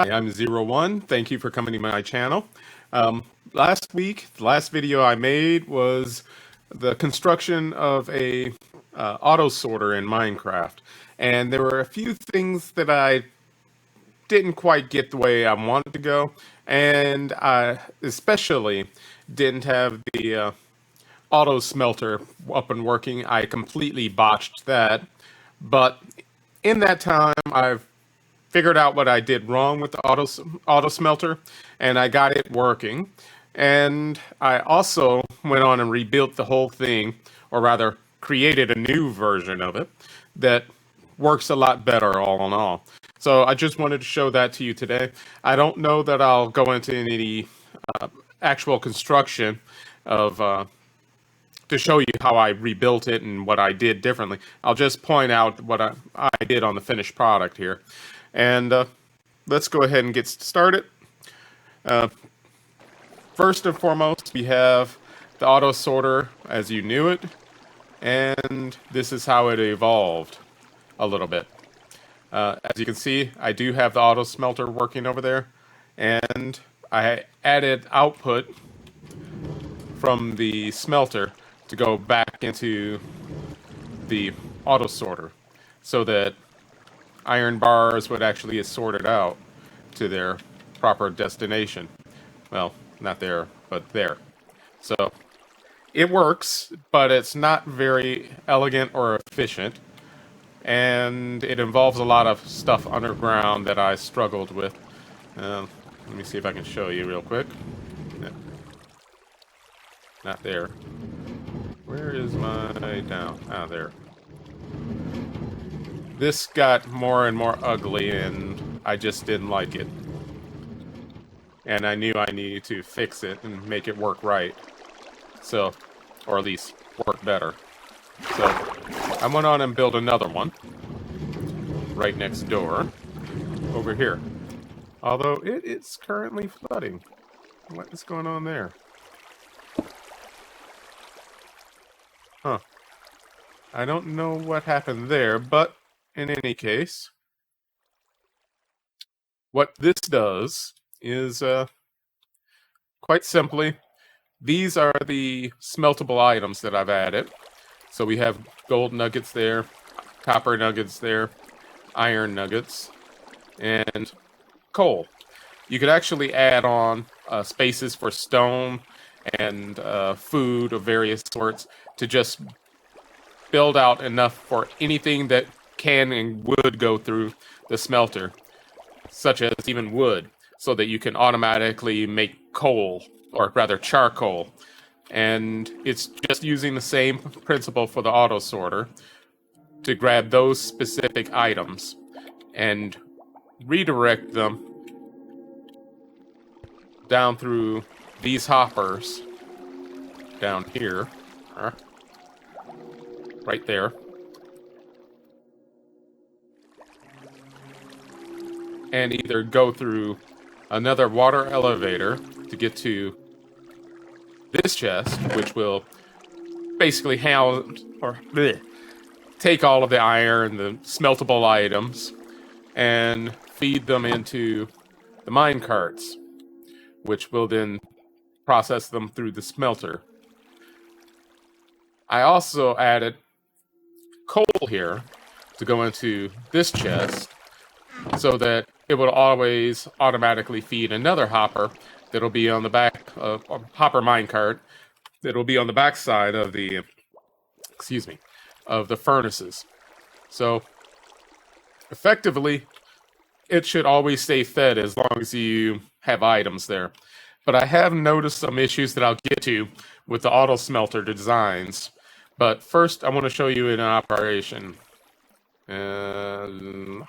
I'm 01. Thank you for coming to my channel. Last week, the last video I made was the construction of a auto sorter in Minecraft. And there were a few things that I didn't quite get the way I wanted to go. And I especially didn't have the auto smelter up and working. I completely botched that. But in that time, I've figured out what I did wrong with the auto smelter, and I got it working. And I also went on and rebuilt the whole thing, or rather, created a new version of it that works a lot better, all in all. So I just wanted to show that to you today. I don't know that I'll go into any actual construction of to show you how I rebuilt it and what I did differently. I'll just point out what I did on the finished product here. And let's go ahead and get started. First and foremost, we have the auto sorter as you knew it. And this is how it evolved a little bit. As you can see, I do have the auto smelter working over there. And I added output from the smelter to go back into the auto sorter so that iron bars would actually get sorted out to their proper destination. Well, not there, but there. So it works, but it's not very elegant or efficient, and it involves a lot of stuff underground that I struggled with. Let me see if I can show you real quick. No. Not there. Where is my down? Ah, there. This got more and more ugly, and I just didn't like it. And I knew I needed to fix it and make it work right. So, or at least work better. So, I went on and built another one. Right next door. Over here. Although it is currently flooding. What is going on there? Huh. I don't know what happened there, but in any case, what this does is, quite simply, these are the smeltable items that I've added. So we have gold nuggets there, copper nuggets there, iron nuggets, and coal. You could actually add on spaces for stone and food of various sorts to just build out enough for anything that can and would go through the smelter, such as even wood, so that you can automatically make coal, or rather charcoal. And it's just using the same principle for the auto sorter to grab those specific items and redirect them down through these hoppers down here, right there, and either go through another water elevator to get to this chest, which will basically house or take all of the iron, the smeltable items, and feed them into the mine carts, which will then process them through the smelter. I also added coal here to go into this chest so that it will always automatically feed another hopper that'll be on the back of hopper minecart that'll be on the back side of the of the furnaces. So effectively it should always stay fed as long as you have items there. But I have noticed some issues that I'll get to with the auto smelter designs. But first I want to show you in operation. Here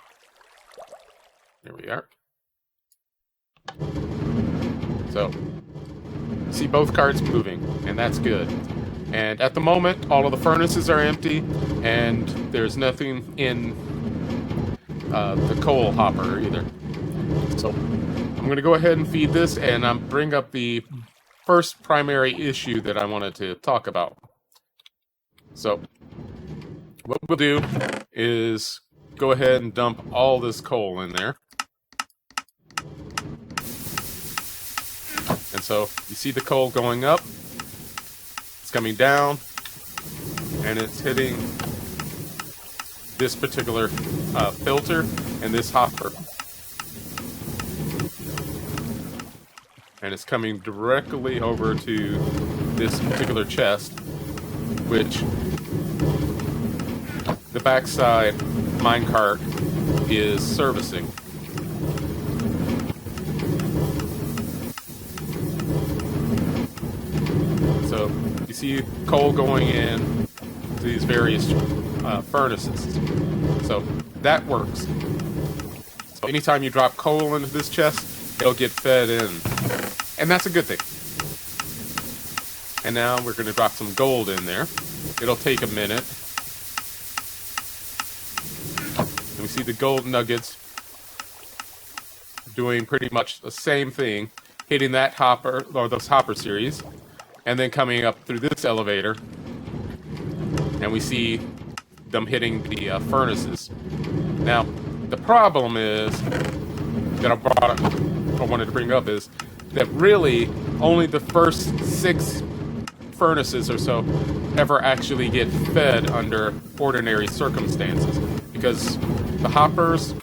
we are. So, see both carts moving, and that's good. And at the moment, all of the furnaces are empty, and there's nothing in the coal hopper either. So, I'm going to go ahead and feed this, and bring up the first primary issue that I wanted to talk about. So, what we'll do is go ahead and dump all this coal in there. And so you see the coal going up, it's coming down, and it's hitting this particular filter and this hopper. And it's coming directly over to this particular chest, which the backside minecart is servicing. So you see coal going in to these various furnaces. So that works. So anytime you drop coal into this chest, it'll get fed in. And that's a good thing. And now we're going to drop some gold in there. It'll take a minute. And we see the gold nuggets doing pretty much the same thing, hitting that hopper, or those hopper series, and then coming up through this elevator. And we see them hitting the furnaces. Now, the problem is that I wanted to bring up is that really only the first 6 furnaces or so ever actually get fed under ordinary circumstances, because the hoppers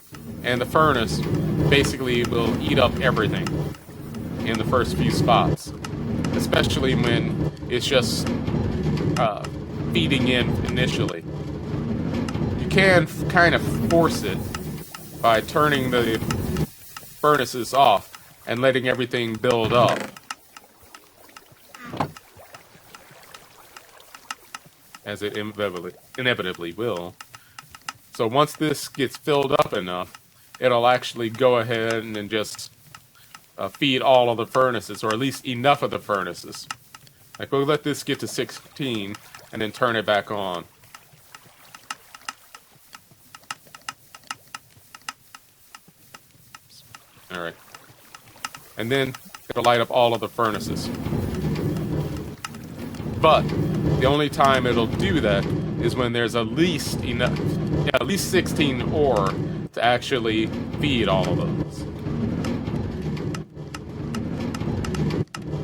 and the furnace basically will eat up everything in the first few spots, especially when it's just feeding in initially. You can kind of force it by turning the furnaces off and letting everything build up. As it inevitably will. So once this gets filled up enough, it'll actually go ahead and just feed all of the furnaces, or at least enough of the furnaces. Like, we'll let this get to 16 and then turn it back on. Alright. And then it'll light up all of the furnaces. But the only time it'll do that is when there's at least 16 ore to actually feed all of those.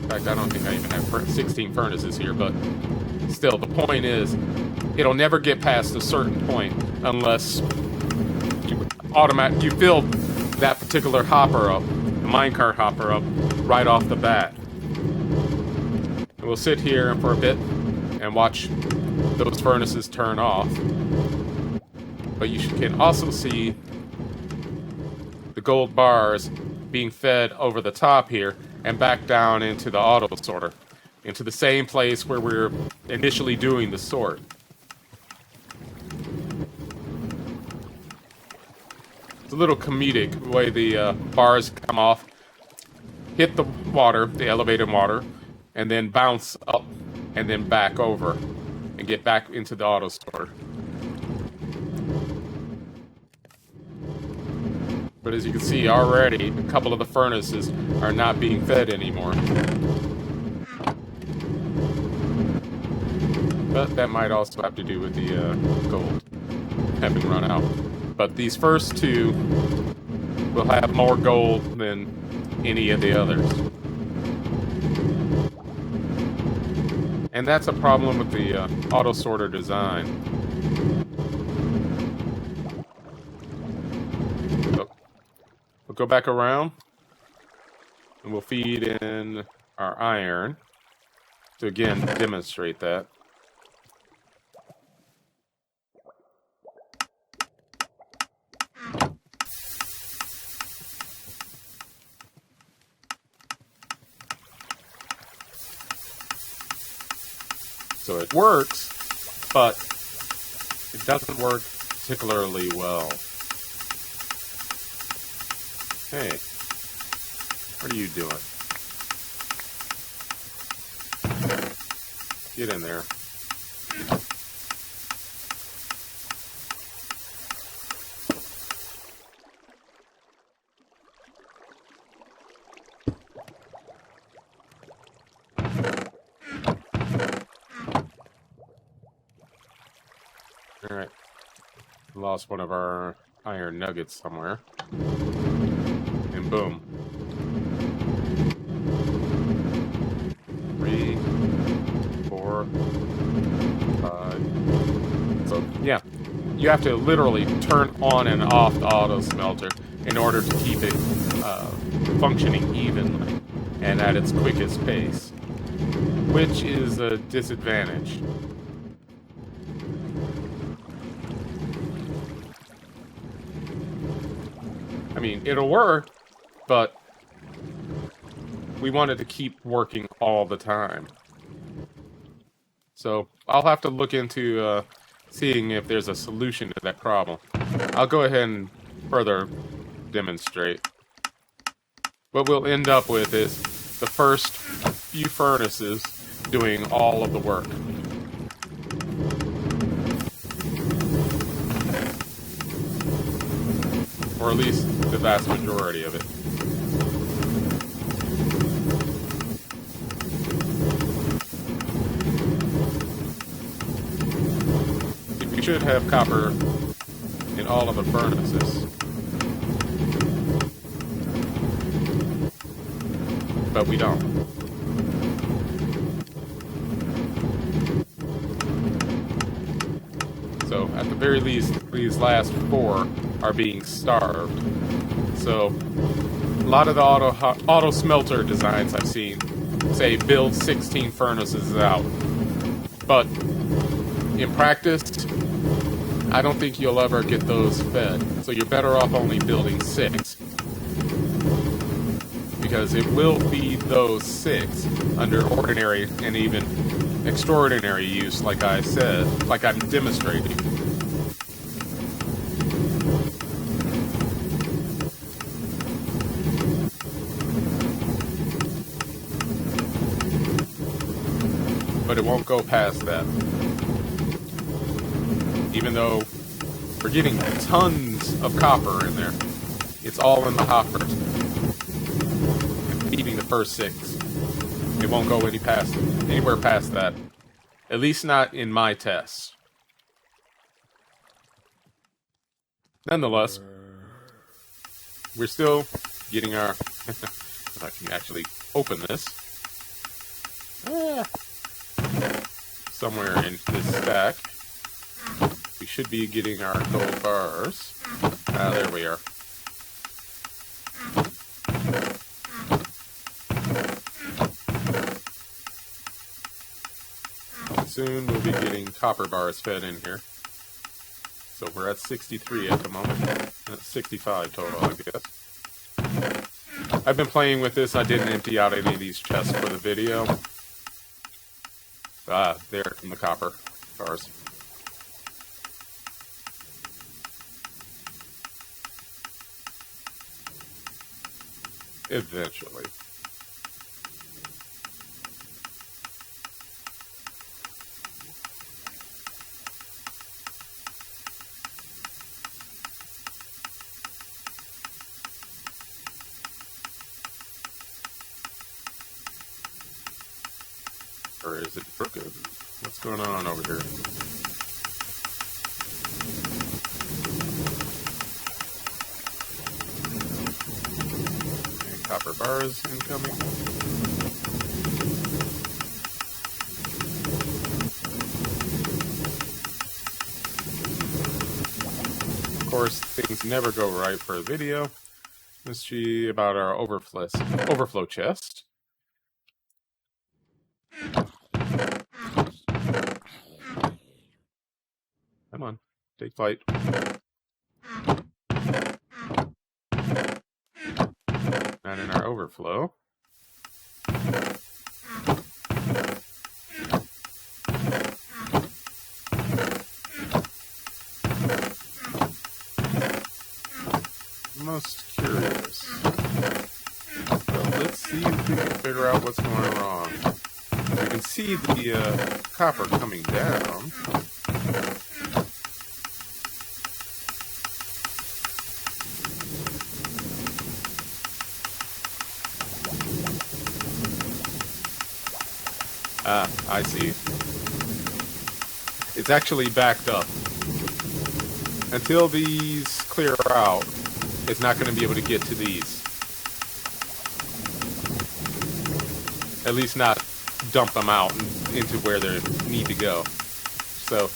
In fact, I don't think I even have 16 furnaces here, but still, the point is, it'll never get past a certain point unless you fill that particular hopper up, the minecart hopper up, right off the bat. And we'll sit here for a bit and watch those furnaces turn off. But you can also see the gold bars being fed over the top here and back down into the auto sorter, into the same place where we're initially doing the sort. It's a little comedic the way the bars come off, hit the water, the elevated water, and then bounce up and then back over and get back into the auto sorter. But as you can see already, a couple of the furnaces are not being fed anymore. But that might also have to do with the gold having run out. But these first 2 will have more gold than any of the others. And that's a problem with the auto sorter design. So we'll go back around and we'll feed in our iron to again demonstrate that. So it works, but it doesn't work particularly well. Hey, what are you doing? Get in there. Alright. Lost one of our iron nuggets somewhere. And boom. you have to literally turn on and off the auto smelter in order to keep it functioning evenly and at its quickest pace, which is a disadvantage. I mean, it'll work, but we want it to keep working all the time. So I'll have to look into seeing if there's a solution to that problem. I'll go ahead and further demonstrate. What we'll end up with is the first few furnaces doing all of the work. Or at least the vast majority of it. We should have copper in all of the furnaces. But we don't. So, at the very least, these last 4 are being starved. So, a lot of the auto smelter designs I've seen say build 16 furnaces out. But, in practice, I don't think you'll ever get those fed. So you're better off only building 6. Because it will feed those 6 under ordinary and even extraordinary use, like I said, like I'm demonstrating. But it won't go past that. Even though we're getting tons of copper in there, it's all in the hoppers. Feeding the first 6. It won't go anywhere past that. At least not in my tests. Nonetheless, we're still getting our... if I can actually open this. Somewhere in this stack, we should be getting our gold bars. There we are. Soon we'll be getting copper bars fed in here. So we're at 63 at the moment. That's 65 total, I guess. I've been playing with this. I didn't empty out any of these chests for the video. There come the copper bars. Eventually. Or is it broken? What's going on over here? Okay, copper bars incoming. Of course, things never go right for a video. Let's see about our overflow chest. Come on, take flight. Not in our overflow. Most curious. So let's see if we can figure out what's going wrong. We can see the copper coming down. Ah, I see. It's actually backed up. Until these clear out, it's not going to be able to get to these. At least not dump them out into where they need to go. So,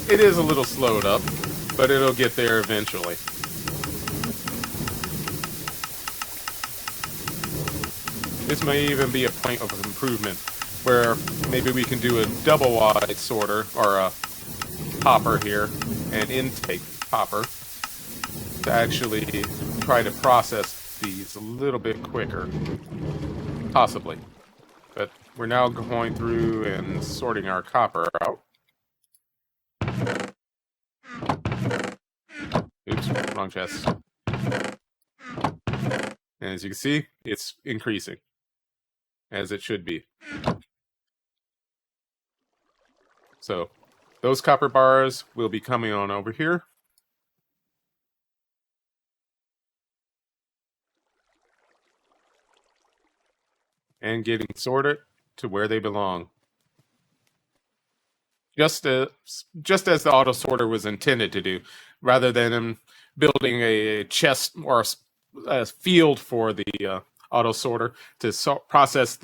It is a little slowed up, but it'll get there eventually. This may even be a point of improvement where maybe we can do a double wide sorter or a hopper here, an intake hopper, to actually try to process these a little bit quicker. Possibly. But we're now going through and sorting our copper out. Oops, wrong chest. And as you can see, it's increasing, as it should be. So, those copper bars will be coming on over here. And getting sorted to where they belong. Just as the auto sorter was intended to do, rather than building a chest or a field for the auto sorter to process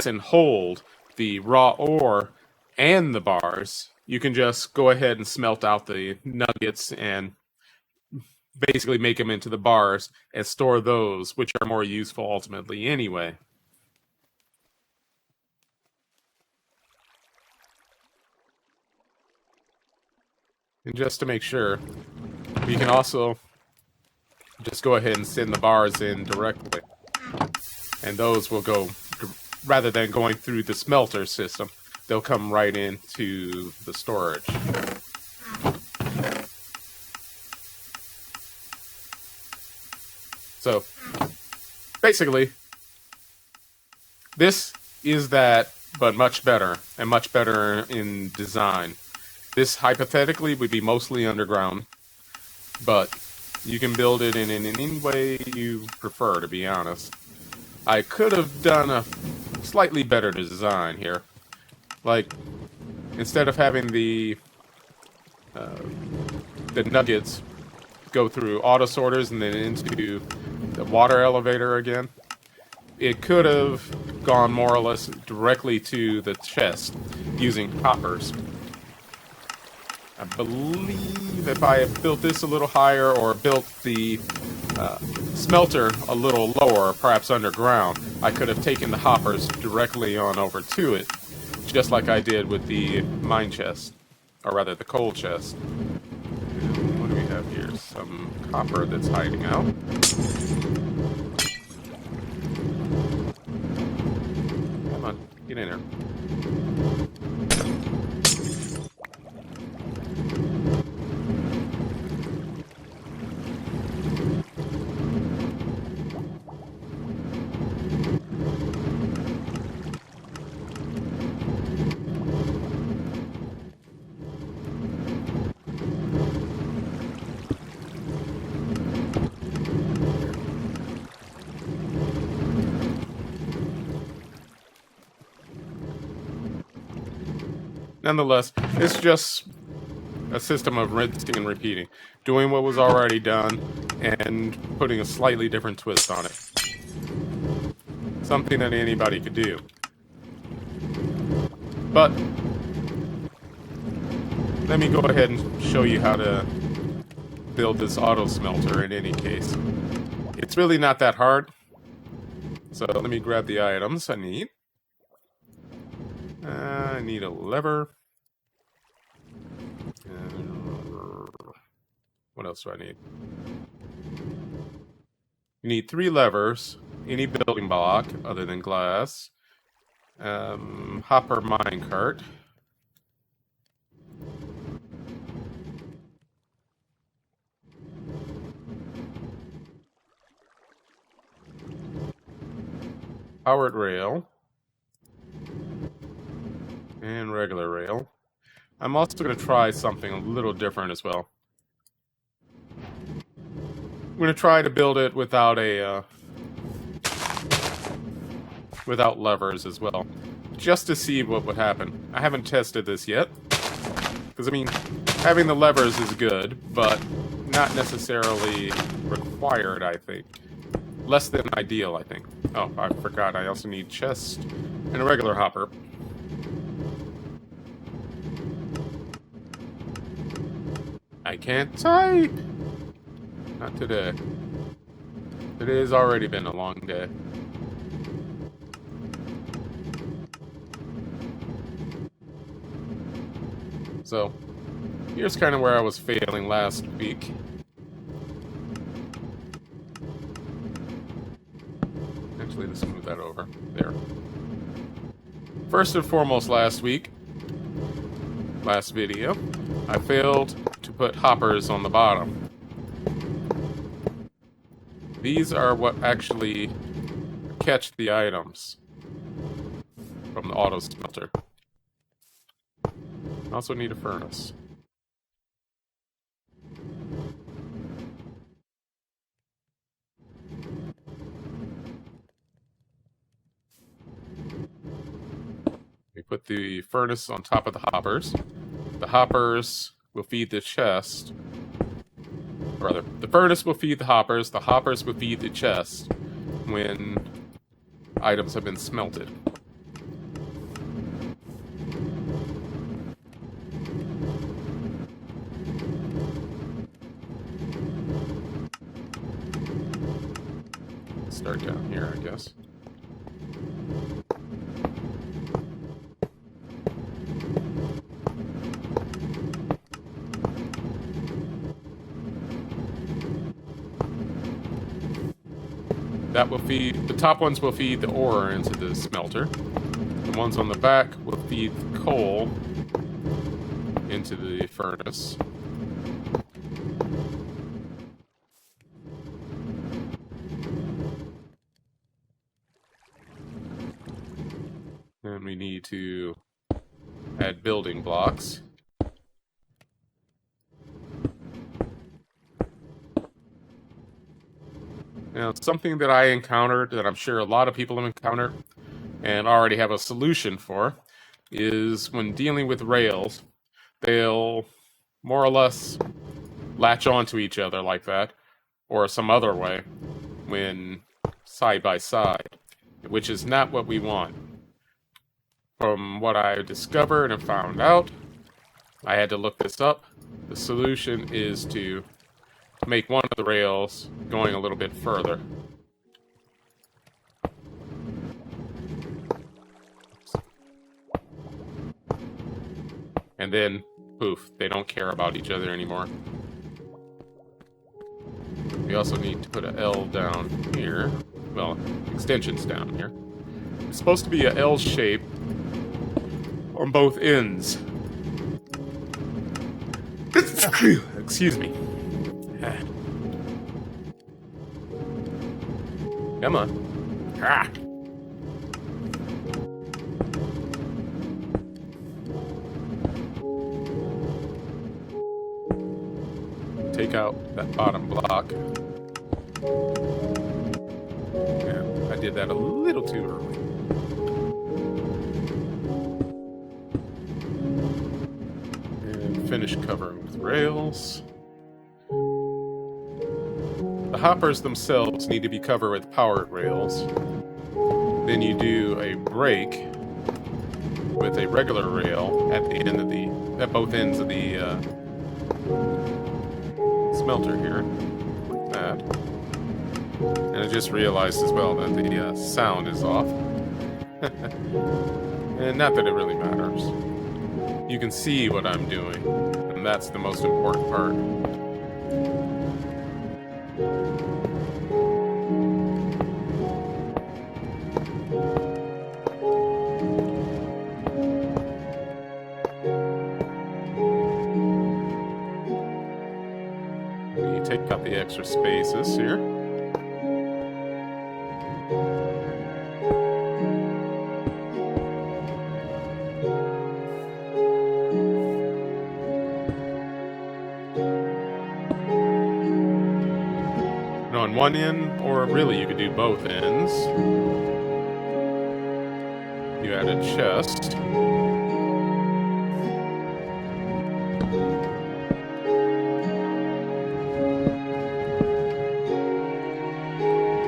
and hold the raw ore and the bars. You can just go ahead and smelt out the nuggets and basically make them into the bars and store those, which are more useful ultimately anyway. And just to make sure, we can also just go ahead and send the bars in directly. And those will go, rather than going through the smelter system, they'll come right into the storage. So, basically, this is that, but much better, and much better in design. This, hypothetically, would be mostly underground, but you can build it in any way you prefer, to be honest. I could have done a slightly better design here. Like, instead of having the nuggets go through auto sorters and then into the water elevator again, it could have gone more or less directly to the chest using hoppers. I believe if I had built this a little higher or built the smelter a little lower, perhaps underground, I could have taken the hoppers directly on over to it, just like I did with the mine chest, or rather the coal chest. What do we have here? Some copper that's hiding out. Come on, get in there. Nonetheless, it's just a system of rinsing and repeating, doing what was already done and putting a slightly different twist on it. Something that anybody could do. But let me go ahead and show you how to build this auto smelter in any case. It's really not that hard. So let me grab the items I need. I need a lever. What else do I need? You need 3 levers, any building block other than glass, hopper minecart, powered rail, and regular rail. I'm also going to try something a little different as well. I'm going to try to build it without without levers as well, just to see what would happen. I haven't tested this yet, because I mean, having the levers is good, but not necessarily required, I think. Less than ideal, I think. Oh, I forgot, I also need chest and a regular hopper. I can't type! Not today. Today has already been a long day. So, here's kind of where I was failing last week. Actually, let's move that over. There. First and foremost, last video, I failed to put hoppers on the bottom. These are what actually catch the items from the auto smelter. I also need a furnace. We put the furnace on top of the hoppers. The hoppers will feed the chest. Or rather, the furnace will feed the hoppers will feed the chest when items have been smelted. Start down here, I guess. That will feed, the top ones will feed the ore into the smelter. The ones on the back will feed the coal into the furnace. And we need to add building blocks. Now, something that I encountered, that I'm sure a lot of people have encountered, and already have a solution for, is when dealing with rails, they'll more or less latch onto each other like that, or some other way, when side by side, which is not what we want. From what I discovered and found out, I had to look this up. The solution is to make one of the rails going a little bit further. And then, poof, they don't care about each other anymore. We also need to put an L down here. Well, extensions down here. It's supposed to be a L shape on both ends. Excuse me. Come on. Ah. Take out that bottom block. Yeah, I did that a little too early. And finish covering with rails. The hoppers themselves need to be covered with powered rails. Then you do a break with a regular rail at the end of at both ends of the smelter here, like that. And I just realized as well that the sound is off. And not that it really matters. You can see what I'm doing, and that's the most important part. You take out the extra spaces here. On one end, or really you could do both ends. You add a chest.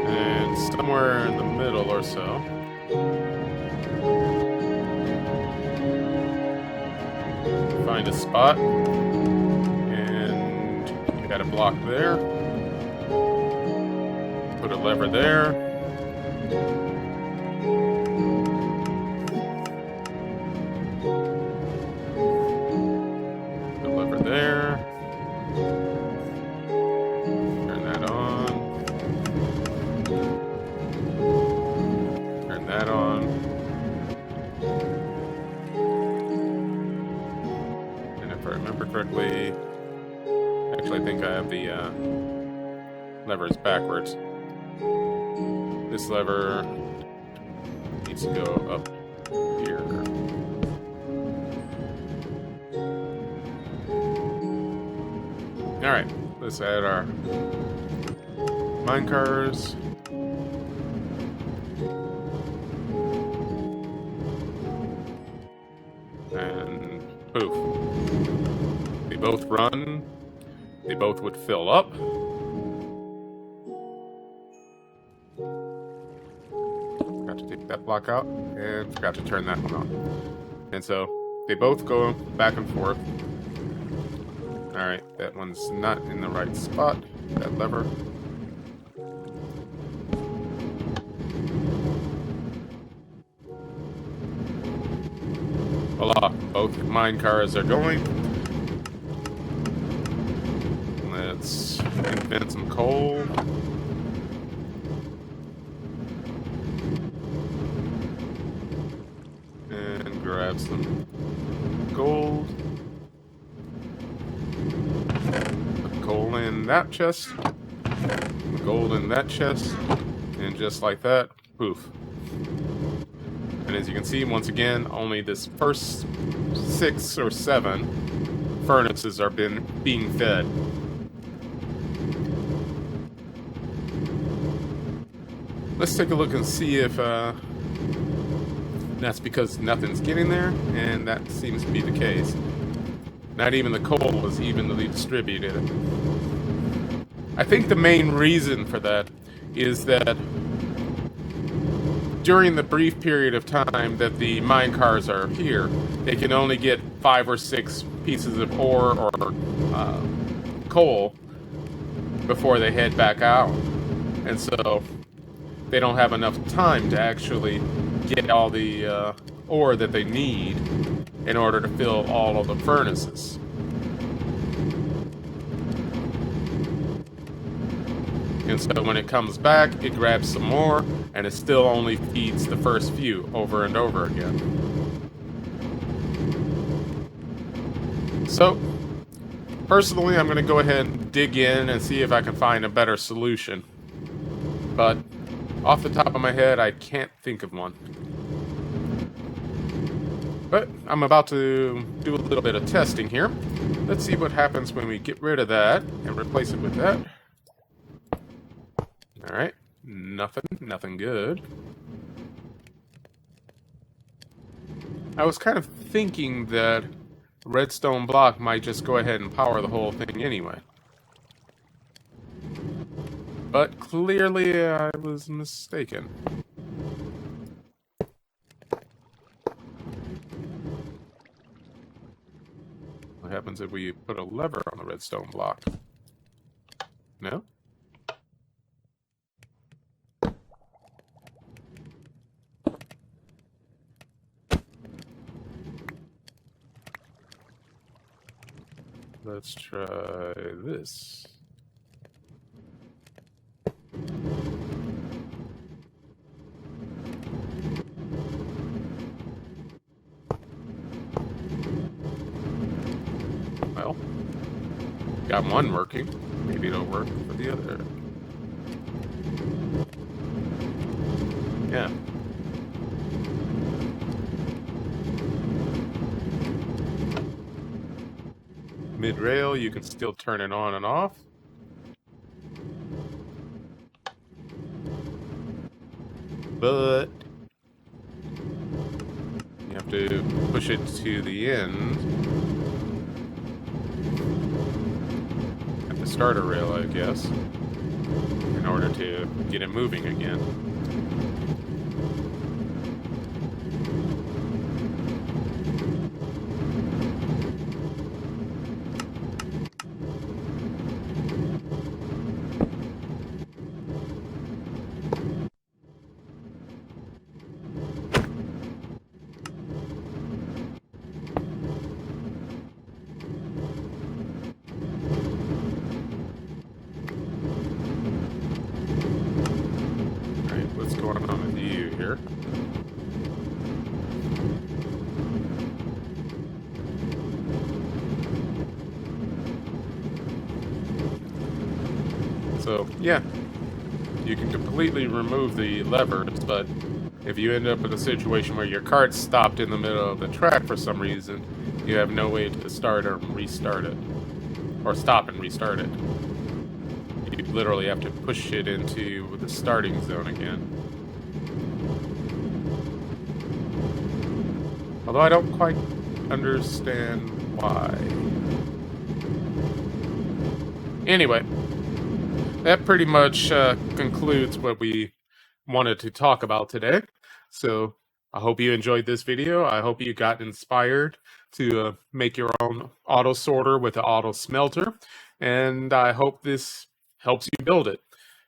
And somewhere in the middle or so, find a spot and Got a block there. Put a lever there. Put a lever there. Turn that on. Turn that on. And if I remember correctly, actually I think I have the levers backwards. This lever needs to go up here. Alright, let's add our minecars. And poof. They both run. They both would fill up. That block out and forgot to turn that one on. And so they both go back and forth. Alright, that one's not in the right spot. That lever. Voila, both mine cars are going. Let's invent some coal. Grab some gold. Put the coal in that chest. The gold in that chest. And just like that, poof. And as you can see, once again, only this first 6 or 7 furnaces are being fed. Let's take a look and see if that's because nothing's getting there, and that seems to be the case. Not even the coal was evenly distributed. I think the main reason for that is that during the brief period of time that the mine cars are here, they can only get 5 or 6 pieces of ore or coal before they head back out. And so they don't have enough time to actually get all the ore that they need in order to fill all of the furnaces. And so when it comes back, it grabs some more, and it still only feeds the first few over and over again. So, personally, I'm going to go ahead and dig in and see if I can find a better solution. But off the top of my head, I can't think of one. But I'm about to do a little bit of testing here. Let's see what happens when we get rid of that and replace it with that. Alright, nothing good. I was kind of thinking that redstone block might just go ahead and power the whole thing anyway. But clearly I was mistaken. What happens if we put a lever on the redstone block? No? Let's try this. Well, got one working. Maybe it'll work for the other. Yeah. Mid-rail, you can still turn it on and off. But you have to push it to the end. At the starter rail, I guess, in order to get it moving again. So yeah, you can completely remove the levers, but if you end up in a situation where your cart's stopped in the middle of the track for some reason, you have no way to start or restart it, or stop and restart it. You literally have to push it into the starting zone again. Although I don't quite understand why. Anyway, that pretty much concludes what we wanted to talk about today. So I hope you enjoyed this video. I hope you got inspired to make your own auto sorter with the auto smelter. And I hope this helps you build it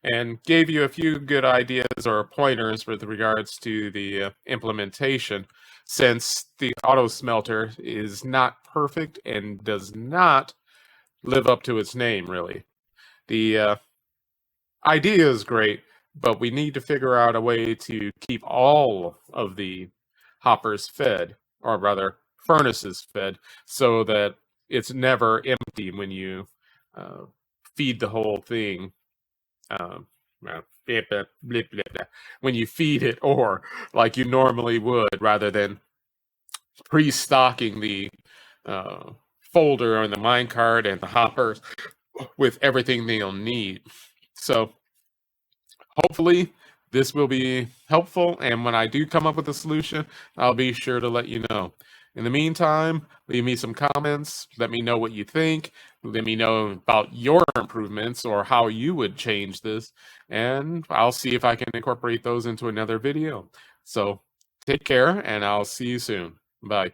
and gave you a few good ideas or pointers with regards to the implementation, since the auto smelter is not perfect and does not live up to its name, really. The idea is great, but we need to figure out a way to keep all of the hoppers fed, or rather, furnaces fed, so that it's never empty when you uh, feed the whole thing. Well, when you feed it ore like you normally would, rather than pre-stocking the uh, folder on the minecart and the hoppers with everything they'll need. So hopefully this will be helpful, and when I do come up with a solution, I'll be sure to let you know. In the meantime, leave me some comments, let me know what you think, let me know about your improvements or how you would change this, and I'll see if I can incorporate those into another video. So take care, and I'll see you soon. Bye.